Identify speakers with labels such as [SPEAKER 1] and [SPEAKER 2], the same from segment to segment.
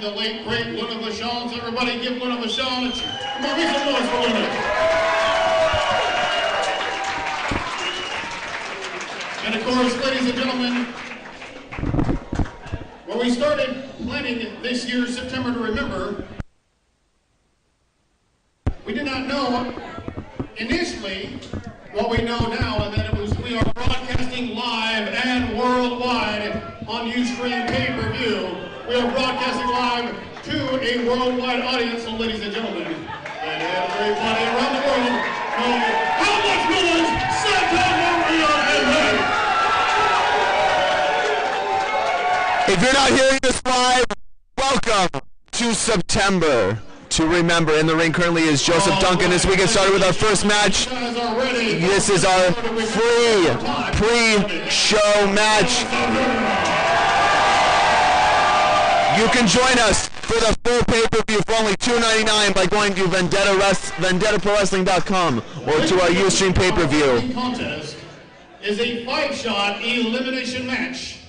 [SPEAKER 1] the late, great Luna Vachon. So everybody give Luna Vachon a cheer. Come on, make some noise for Luna. And of course, ladies and gentlemen, when we started planning this year's September to Remember, we did not know initially what we know now, and that we are broadcasting live and worldwide on Ustream pay-per-view. We are broadcasting live to a worldwide audience, so ladies and gentlemen, and everybody around the world know how much noise Santa Maria has made.
[SPEAKER 2] If you're not hearing this live, welcome to September to Remember. In the ring currently is Joseph Duncan as we get started with our first match. This is our free pre-show match. You can join us for the full pay-per-view for only $2.99 by going to VendettaProWrestling.com or to our Ustream pay-per-view.
[SPEAKER 1] Contest is a 5-shot elimination match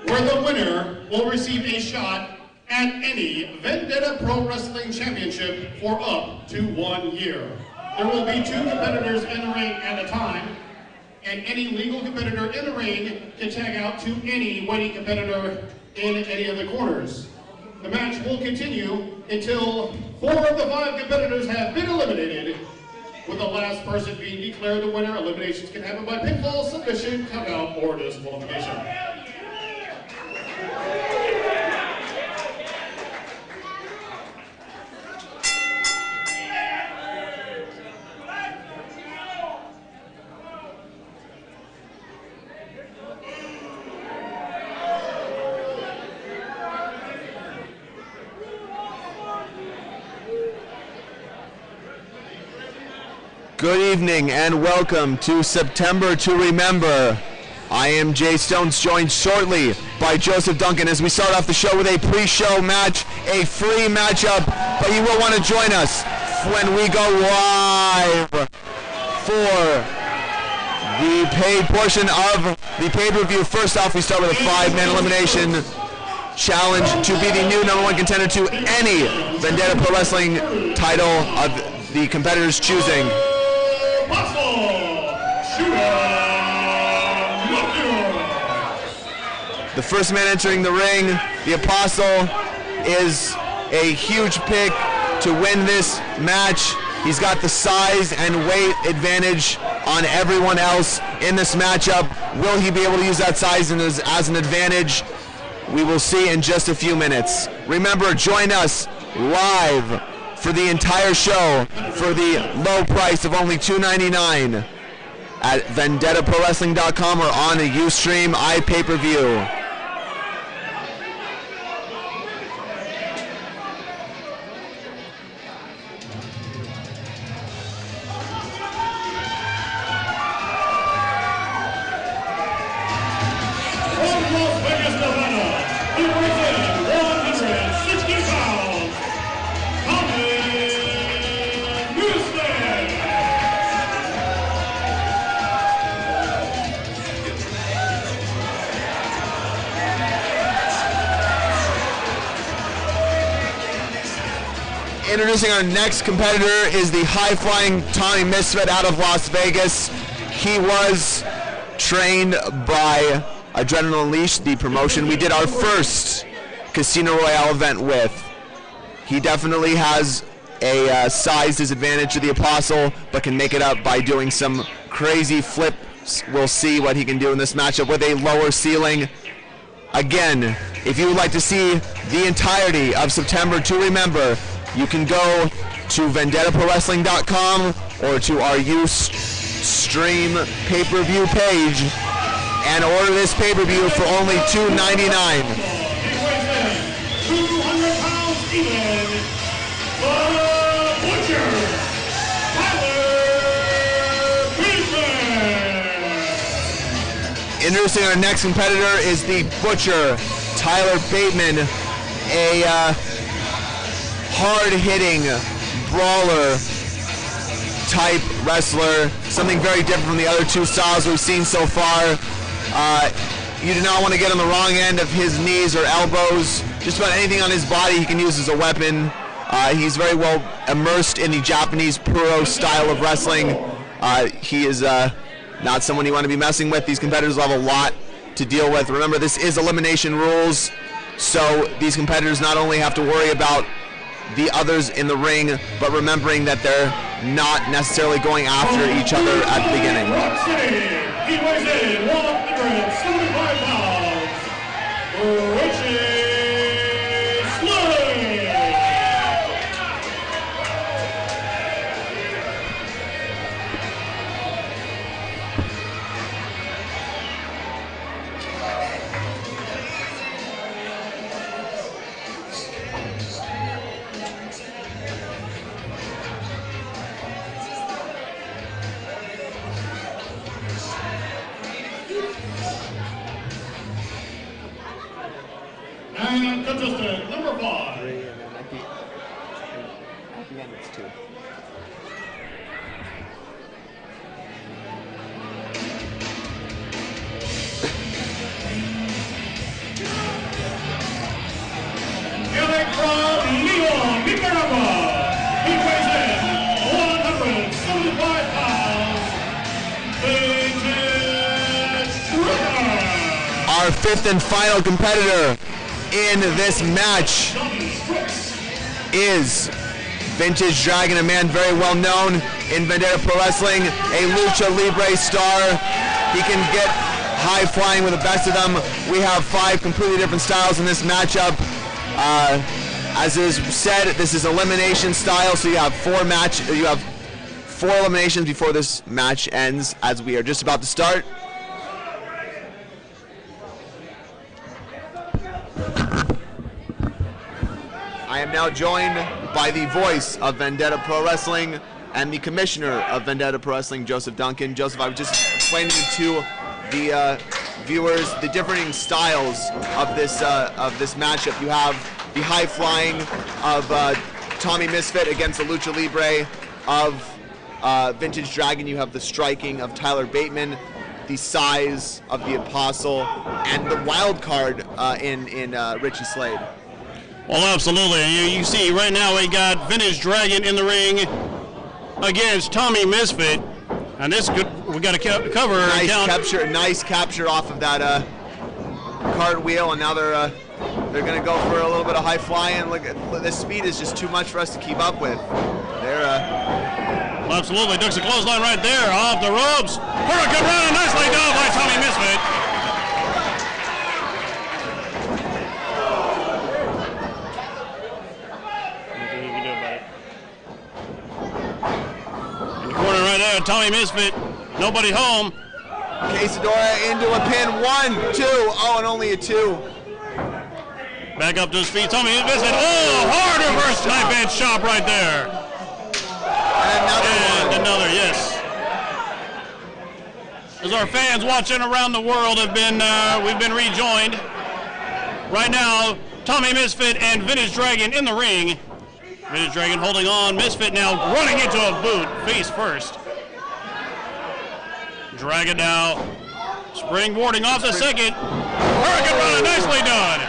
[SPEAKER 1] where the winner will receive a shot at any Vendetta Pro Wrestling Championship for up to 1 year. There will be 2 competitors in the ring at a time, and any legal competitor in the ring can tag out to any waiting competitor in any of the corners. The match will continue until 4 of the 5 competitors have been eliminated, with the last person being declared the winner. Eliminations can happen by pinfall, submission, countout, or disqualification.
[SPEAKER 2] Good evening and welcome to September to Remember. I am Jay Stones, joined shortly by Joseph Duncan as we start off the show with a pre-show match, a free matchup, but you will want to join us when we go live for the paid portion of the pay-per-view. First off, we start with a 5-man elimination challenge to be the new #1 contender to any Vendetta Pro Wrestling title of the competitor's choosing. The first man entering the ring, the Apostle, is a huge pick to win this match. He's got the size and weight advantage on everyone else in this matchup. Will he be able to use that size as an advantage? We will see in just a few minutes. Remember, join us live for the entire show for the low price of only $2.99 at VendettaProWrestling.com or on a Ustream I-PPV. Introducing our next competitor is the high-flying Tommy Misfit out of Las Vegas. He was trained by Adrenaline Unleashed, the promotion we did our first Casino Royale event with. He definitely has a size disadvantage to the Apostle, but can make it up by doing some crazy flips. We'll see what he can do in this matchup with a lower ceiling. Again, if you would like to see the entirety of September to Remember, you can go to VendettaProWrestling.com or to our Ustream pay-per-view page and order this pay-per-view for only $2.99.
[SPEAKER 1] 200 pounds even, the Butcher, Bateman.
[SPEAKER 2] Introducing our next competitor is the Butcher, Tyler Bateman, a hard-hitting brawler type wrestler, something very different from the other 2 styles we've seen so far. You do not want to get on the wrong end of his knees or elbows. just about anything on his body he can use as a weapon. He's very well immersed in the Japanese Puro style of wrestling. He is not someone you want to be messing with. These competitors will have a lot to deal with. Remember, this is elimination rules, so these competitors not only have to worry about the others in the ring, but remembering that they're not necessarily going after each other at the beginning.
[SPEAKER 1] He weighs in 175 pounds, Richie Slade. And contestant number 5.
[SPEAKER 2] 3, and then at the end it's 2.
[SPEAKER 1] Hailing from Leon, Nicaragua, he weighs in 175 pounds, Vintage Dragon.
[SPEAKER 2] Our 5th and final competitor in this match is Vintage Dragon, a man very well known in Vendetta Pro Wrestling, a Lucha Libre star. He can get high flying with the best of them. We have 5 completely different styles in this matchup. As is said, this is elimination style, so you have 4 eliminations before this match ends, as we are just about to start. I am now joined by the voice of Vendetta Pro Wrestling and the commissioner of Vendetta Pro Wrestling, Joseph Duncan. Joseph, I was just explaining to the viewers the differing styles of this matchup. You have the high flying of Tommy Misfit against the Lucha Libre of Vintage Dragon. You have the striking of Tyler Bateman, the size of the Apostle, and the wild card in Richie Slade.
[SPEAKER 3] Well, absolutely. You see right now we got Vintage Dragon in the ring against Tommy Misfit, and this we got to cover.
[SPEAKER 2] Nice capture off of that cartwheel, and now they're going to go for a little bit of high flying. Look, the speed is just too much for us to keep up with. They're
[SPEAKER 3] well, absolutely. Ducks a clothesline right there off the ropes. Hurricane run, nicely done by Tommy Misfit. Tommy Misfit, nobody home.
[SPEAKER 2] Quesadora into a pin, 1, 2, oh, and only a 2.
[SPEAKER 3] Back up to his feet, Tommy Misfit, oh, hard reverse knife edge chop right there.
[SPEAKER 2] And
[SPEAKER 3] another, yes. As our fans watching around the world have been, we've been rejoined. Right now, Tommy Misfit and Vintage Dragon in the ring. Vintage Dragon holding on, Misfit now running into a boot, face first. Dragon now, springboarding off the second. Hurricane run, nicely done.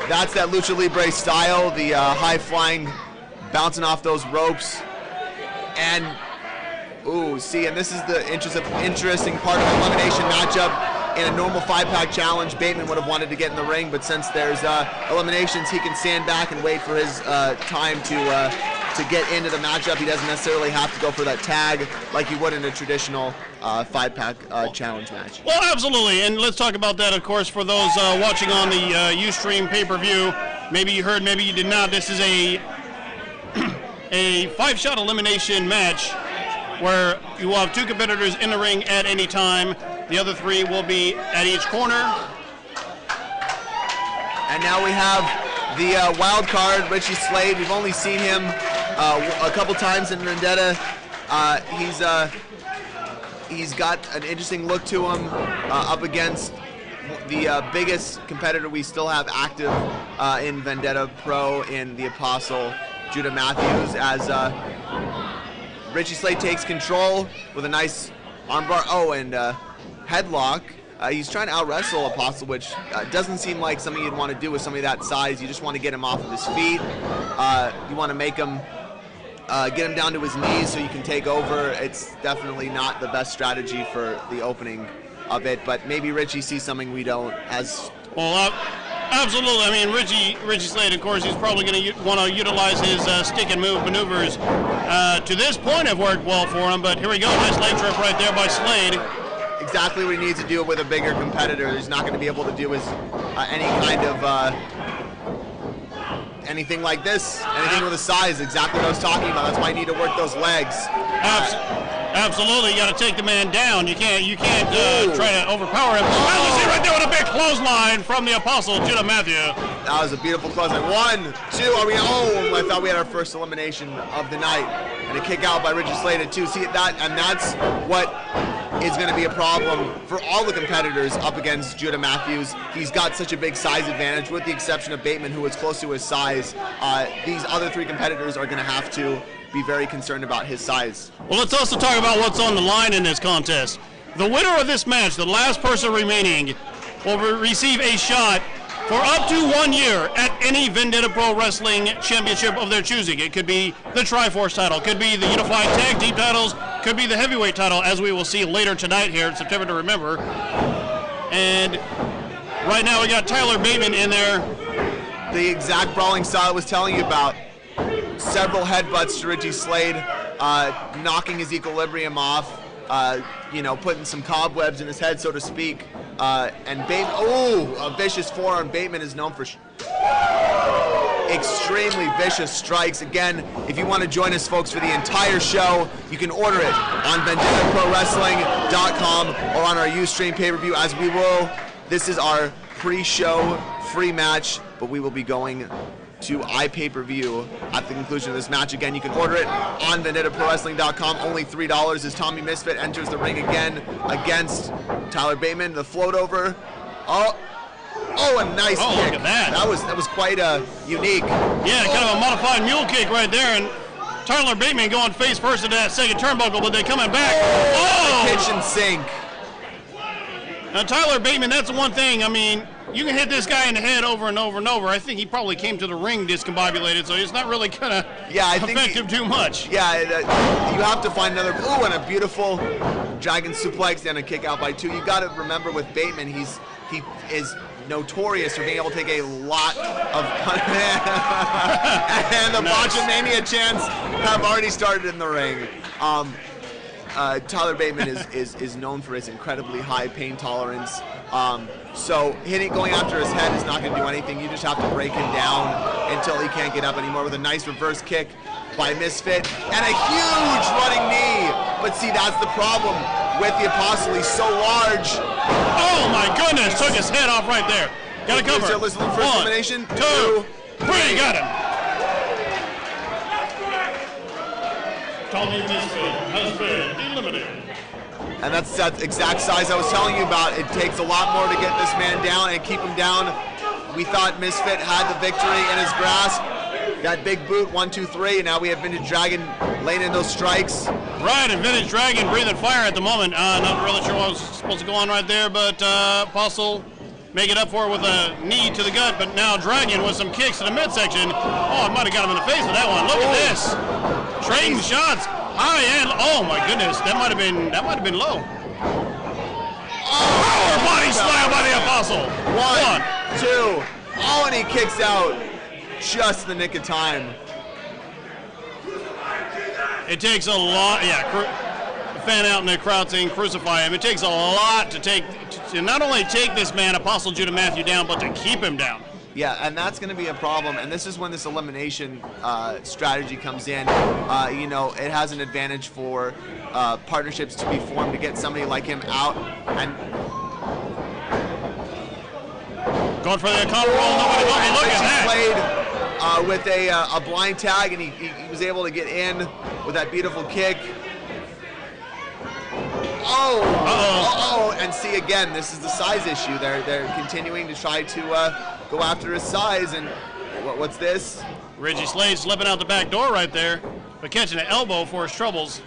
[SPEAKER 2] That's that Lucha Libre style, the high flying, bouncing off those ropes. And, ooh, see, and this is the interesting part of the elimination matchup. In a normal 5-pack challenge, Bateman would have wanted to get in the ring, but since there's eliminations, he can stand back and wait for his time to get into the matchup. He doesn't necessarily have to go for that tag like you would in a traditional 5-pack challenge match.
[SPEAKER 3] Well, absolutely, and let's talk about that, of course, for those watching on the Ustream pay-per-view. Maybe you heard, maybe you did not. This is a 5-shot elimination match where you will have 2 competitors in the ring at any time. The other 3 will be at each corner.
[SPEAKER 2] And now we have the wild card, Richie Slade. We've only seen him a couple times in Vendetta. He's got an interesting look to him up against the biggest competitor we still have active in Vendetta Pro in the Apostle, Judah Matthews, as Richie Slade takes control with a nice armbar. Oh, and headlock he's trying to out-wrestle Apostle, which doesn't seem like something you'd want to do with somebody that size. You just want to get him off of his feet. You want to make him, get him down to his knees so you can take over. It's definitely not the best strategy for the opening of it, but maybe Richie sees something we don't.
[SPEAKER 3] Well, absolutely. I mean, Richie Slade, of course, he's probably going to want to utilize his stick and move maneuvers. To this point, have worked well for him, but here we go. Nice leg trip right there by Slade.
[SPEAKER 2] Exactly what he needs to do with a bigger competitor. He's not going to be able to do any kind of anything like this, anything with a size. Exactly what I was talking about. That's why you need to work those legs.
[SPEAKER 3] Absolutely, you got to take the man down. You can't try to overpower him. Well, you see right there with a big clothesline from the Apostle Judah Matthew.
[SPEAKER 2] That was a beautiful clothesline. 1, 2. Are we? Oh, I thought we had our first elimination of the night, and a kick out by Richie Slade at 2. See that, and that's what is going to be a problem for all the competitors up against Judah Matthews. He's got such a big size advantage, with the exception of Bateman, who is close to his size. These other 3 competitors are going to have to be very concerned about his size.
[SPEAKER 3] Well, let's also talk about what's on the line in this contest. The winner of this match, the last person remaining, will receive a shot for up to 1 year at any Vendetta Pro Wrestling championship of their choosing. It could be the Triforce title, could be the Unified Tag Team titles, could be the Heavyweight title, as we will see later tonight here in September to remember. And right now we got Tyler Bateman in there.
[SPEAKER 2] The exact brawling style I was telling you about. Several headbutts to Richie Slade, knocking his equilibrium off, putting some cobwebs in his head, so to speak. And Bateman, a vicious forearm. Bateman is known for extremely vicious strikes. Again, if you want to join us, folks, for the entire show, you can order it on VendettaProWrestling.com or on our Ustream pay-per-view, as we will. This is our pre-show free match, but we will be going to I-PPV at the conclusion of this match. Again, you can order it on VendettaProWrestling.com. Only $3 as Tommy Misfit enters the ring again against Tyler Bateman. The float over. Oh, a nice kick.
[SPEAKER 3] Look at that.
[SPEAKER 2] That was quite unique.
[SPEAKER 3] Yeah, kind of a modified mule kick right there, and Tyler Bateman going face first into that second turnbuckle, but they coming back.
[SPEAKER 2] The kitchen sink.
[SPEAKER 3] Now, Tyler Bateman, that's the one thing. I mean, you can hit this guy in the head over and over and over. I think he probably came to the ring discombobulated, so he's not really gonna affect him too much.
[SPEAKER 2] Yeah, you have to find another. And a beautiful dragon suplex and a kick out by 2. You got to remember with Bateman, he is notorious for being able to take a lot of and the Botchamania chants have already started in the ring. Tyler Bateman is known for his incredibly high pain tolerance. So going after his head is not going to do anything. You just have to break him down until he can't get up anymore with a nice reverse kick by Misfit and a huge running knee. But see, that's the problem with the Apostle. He's so large.
[SPEAKER 3] Oh my goodness, took his head off right there. Got to cover.
[SPEAKER 2] Listen to the first elimination.
[SPEAKER 3] 2, 3, got him. Tommy Misfit has been eliminated.
[SPEAKER 2] And that's that exact size I was telling you about. It takes a lot more to get this man down and keep him down. We thought Misfit had the victory in his grasp. That big boot, 1, 2, 3, and now we have Vintage Dragon laying in those strikes.
[SPEAKER 3] Right, and Vintage Dragon breathing fire at the moment. Not really sure what was supposed to go on right there, but Apostle make it up for it with a knee to the gut, but now Dragon with some kicks to the midsection. Oh, I might have got him in the face with that one. Look at this. Trading shots. High and oh my goodness, that might have been low. Power body slam by the Apostle.
[SPEAKER 2] 1, 2. Oh, and he kicks out just the nick of time.
[SPEAKER 3] It takes a lot, fan out in the crowd saying crucify him. It takes a lot to not only take this man, Apostle Judah Matthew, down, but to keep him down.
[SPEAKER 2] Yeah, and that's going to be a problem, and this is when this elimination strategy comes in. It has an advantage for partnerships to be formed to get somebody like him out. And
[SPEAKER 3] going for the combo roll, nobody looking. Look at that.
[SPEAKER 2] Played with a blind tag, and he was able to get in with that beautiful kick. And see, again, this is the size issue. They're continuing to try to go after his size, and what's this?
[SPEAKER 3] Richie Slade slipping out the back door right there, but catching an elbow for his troubles.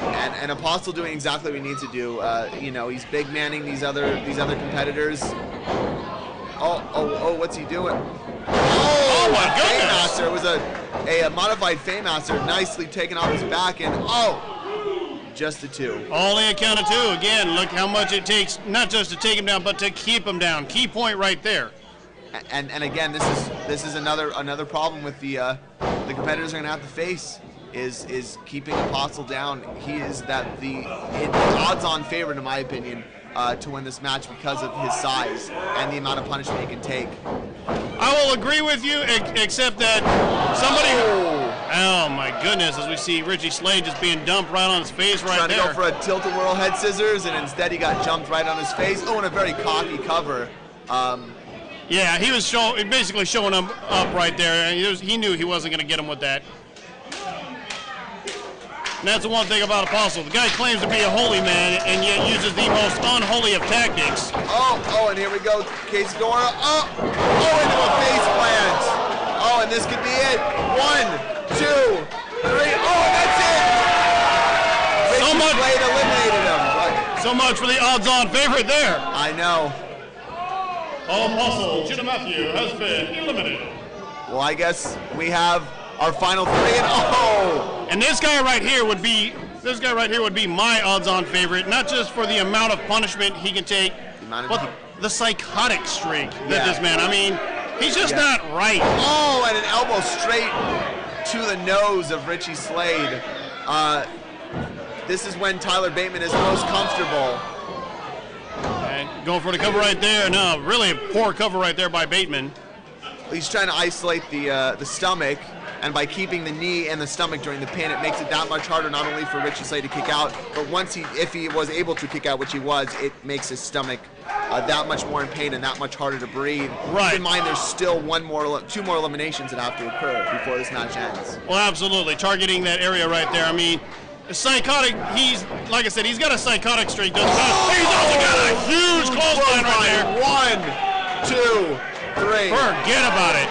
[SPEAKER 2] And Apostle doing exactly what he needs to do. You know, he's big manning these other competitors. Oh, what's he doing? Oh,
[SPEAKER 3] my goodness!
[SPEAKER 2] Master. It was a modified Fame Master, nicely taken off his back, and just a 2.
[SPEAKER 3] Only a count of 2. Again, look how much it takes, not just to take him down, but to keep him down. Key point right there.
[SPEAKER 2] And again, this is another problem with the competitors are gonna have to face is keeping Apostle down. He is the odds-on favorite, in my opinion, to win this match because of his size and the amount of punishment he can take.
[SPEAKER 3] I will agree with you, except that somebody. Oh my goodness! As we see Richie Slade just being dumped right on his face right there.
[SPEAKER 2] Trying to go for a tilt-a-whirl head scissors, and instead he got jumped right on his face. Oh, and a very cocky cover.
[SPEAKER 3] Yeah, he was basically showing him up right there. He knew he wasn't going to get him with that. And that's the one thing about Apostle. The guy claims to be a holy man and yet uses the most unholy of tactics.
[SPEAKER 2] Oh, and here we go. Casey Dora. Oh, into a face plant. Oh, and this could be it. 1, 2, 3. Oh, and that's it.
[SPEAKER 3] So much.
[SPEAKER 2] Slade eliminated him.
[SPEAKER 3] So much for the odds-on favorite there.
[SPEAKER 2] I know.
[SPEAKER 1] Apostle Judah Matthew has been eliminated.
[SPEAKER 2] Well, I guess we have our final 3, and
[SPEAKER 3] And this guy right here would be my odds-on favorite, not just for the amount of punishment he can take, but the psychotic streak that this man. I mean, he's just not right.
[SPEAKER 2] Oh, and an elbow straight to the nose of Richie Slade. This is when Tyler Bateman is most comfortable.
[SPEAKER 3] And going for the cover right there. No, really a poor cover right there by Bateman.
[SPEAKER 2] He's trying to isolate the stomach, and by keeping the knee and the stomach during the pin, it makes it that much harder not only for Richie Slade to kick out, but if he was able to kick out, which he was, it makes his stomach that much more in pain and that much harder to breathe.
[SPEAKER 3] Right.
[SPEAKER 2] Keep in mind, there's still 2 more eliminations that have to occur before this match ends.
[SPEAKER 3] Well, absolutely, targeting that area right there. I mean, psychotic. Like I said, he's got a psychotic streak. He's also got a huge clothesline right there.
[SPEAKER 2] 1, 2, 3.
[SPEAKER 3] Forget about it.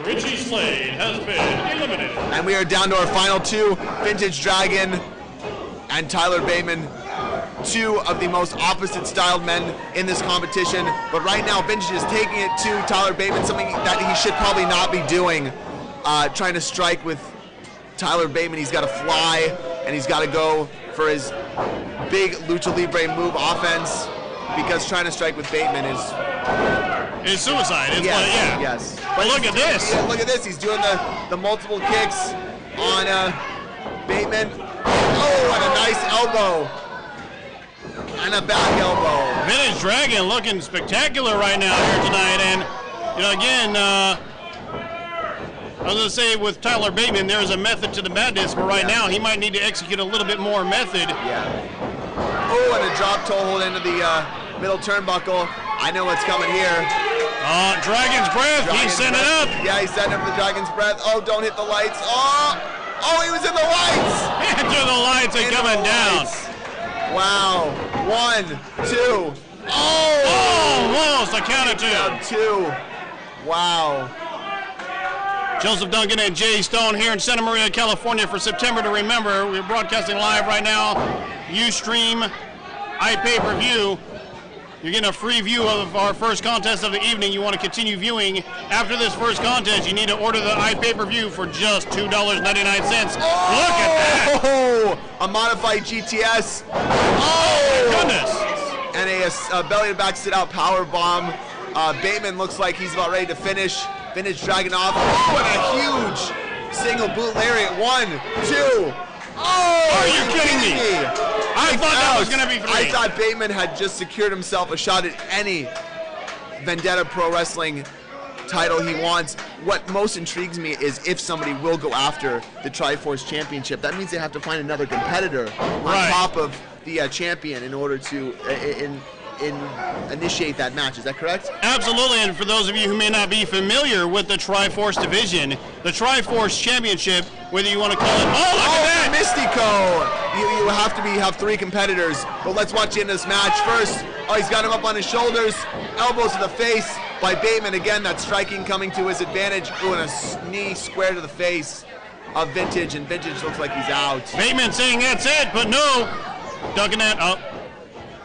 [SPEAKER 1] Richie Slade has been eliminated.
[SPEAKER 2] And we are down to our final 2, Vintage Dragon and Tyler Bateman. 2 of the most opposite styled men in this competition. But right now, Vintage is taking it to Tyler Bateman, something that he should probably not be doing. Trying to strike with Tyler Bateman. He's got to fly, and he's got to go for his big Lucha Libre move offense, because trying to strike with Bateman is
[SPEAKER 3] suicide. It's
[SPEAKER 2] yes.
[SPEAKER 3] But look at this.
[SPEAKER 2] Look at this. He's doing the multiple kicks on Bateman. Oh, and a nice elbow. And a back elbow.
[SPEAKER 3] Vintage Dragon looking spectacular right now here tonight. And, you know, again, I was going to say with Tyler Bateman, there's a method to the madness, but right now he might need to execute a little bit more method.
[SPEAKER 2] Yeah. Oh, and a drop toe hold into the middle turnbuckle. I know what's coming here.
[SPEAKER 3] Dragon's Breath. He's setting it up.
[SPEAKER 2] Yeah, he's setting up the Dragon's Breath. Oh, don't hit the lights. Oh, he was in the lights.
[SPEAKER 3] Into the lights and coming down.
[SPEAKER 2] Wow. 1, 2.
[SPEAKER 3] Almost a count of 2.
[SPEAKER 2] 2. Wow.
[SPEAKER 3] Joseph Duncan and Jay Stone here in Santa Maria, California for September to Remember. We're broadcasting live right now. Ustream, I-PPV. You're getting a free view of our first contest of the evening. You want to continue viewing after this first contest, you need to order the I-PPV for just $2.99. Look at that!
[SPEAKER 2] A modified GTS.
[SPEAKER 3] Oh, goodness!
[SPEAKER 2] And a belly to back sit out power bomb. Bateman looks like he's about ready to finish. Vintage Dragon off. Oh, and a huge single boot lariat. 1, 2. Oh,
[SPEAKER 3] are you kidding me? I thought that was going to be 3.
[SPEAKER 2] I thought Bateman had just secured himself a shot at any Vendetta Pro Wrestling title he wants. What most intrigues me is if somebody will go after the Triforce Championship. That means they have to find another competitor on top of the champion in order to initiate that match. Is that correct?
[SPEAKER 3] Absolutely, and for those of you who may not be familiar with the Triforce division, the Triforce Championship, whether you want to call it, look at that!
[SPEAKER 2] Mystico! You have to have 3 competitors, but let's watch the end of this match first. Oh, he's got him up on his shoulders, elbows to the face by Bateman. Again, that striking coming to his advantage. Ooh, and a knee square to the face. of Vintage, and Vintage looks like he's out.
[SPEAKER 3] Bateman saying that's it, but no. Ducking that up.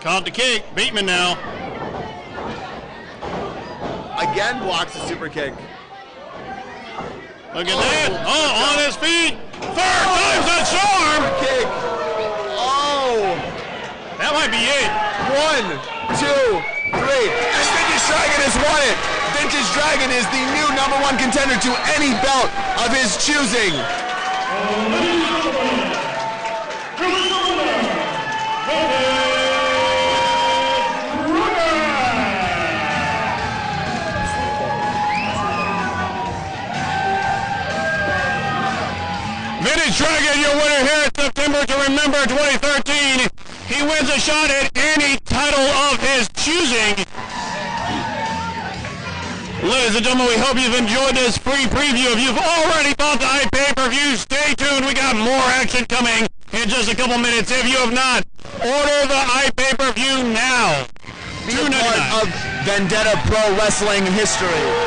[SPEAKER 3] Caught the kick. Bateman now.
[SPEAKER 2] Again blocks the super kick.
[SPEAKER 3] Look at that. Oh, on his feet. Third time's the charm.
[SPEAKER 2] Super kick. Oh.
[SPEAKER 3] That might be it.
[SPEAKER 2] 1, 2, 3. And Vintage Dragon has won it. Vintage Dragon is the new #1 contender to any belt of his choosing.
[SPEAKER 3] Vintage Dragon, your winner here in September to remember 2013. He wins a shot at any title of his choosing. Ladies and gentlemen, we hope you've enjoyed this free preview. If you've already bought the I-PPV, stay tuned. We got more action coming in just a couple minutes. If you have not, order the I-PPV now.
[SPEAKER 2] Be a part of Vendetta Pro Wrestling history.